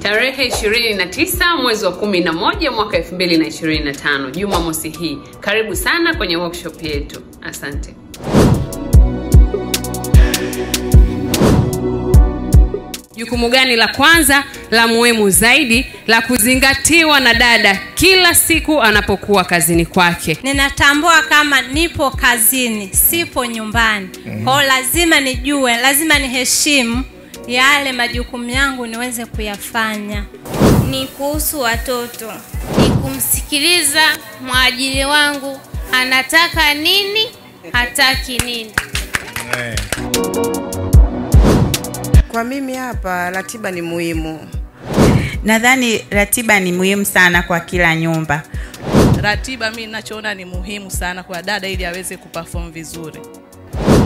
Tarehe 29 mwezi wa 11 mwaka 2025, Jumamosi hii. Karibu sana kwenye workshop yetu. Asante. Jukumu gani la kwanza, la muhimu zaidi, la kuzingatiwa na dada kila siku anapokuwa kazini kwake? Ninatambua kama nipo kazini, sipo nyumbani. Kwa lazima nijue, lazima niheshimu yale majukumu yangu niweze kuyafanya. Ni kuhusu watoto. Ni kumsikiliza mwajiri wangu, anataka nini, hataki nini. Kwa mimi hapa ratiba ni muhimu. Nadhani ratiba ni muhimu sana kwa kila nyumba. Ratiba mimi ninachoona ni muhimu sana kwa dada ili aweze kuperform vizuri.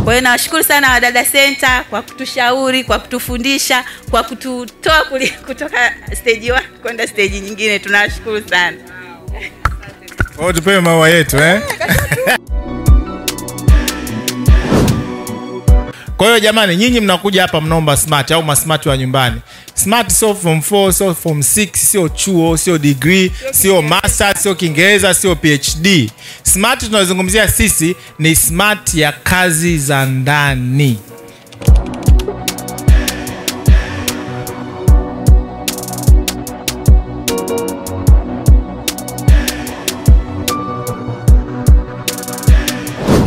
Kwa hiyo nawashukuru sana Wadada Center kwa kutushauri, kwa kutufundisha, kwa kututoa kutoka stage 1 kwenda stage nyingine. Tunawashukuru sana. Tupewe maua yetu Kwa hiyo jamani, nyinyi mnakuja hapa mnaomba smart au masmart wa nyumbani. Smart sio form 4, sio form 6, sio chuo, sio degree, sio master, sio Kiingereza, sio PhD. Smart tunazungumzia sisi ni smart ya kazi za ndani.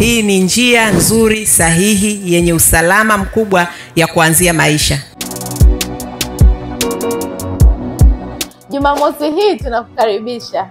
Hii ni njia nzuri, sahihi, yenye usalama mkubwa ya kuanzia maisha. Jumamosi hii tunakukaribisha.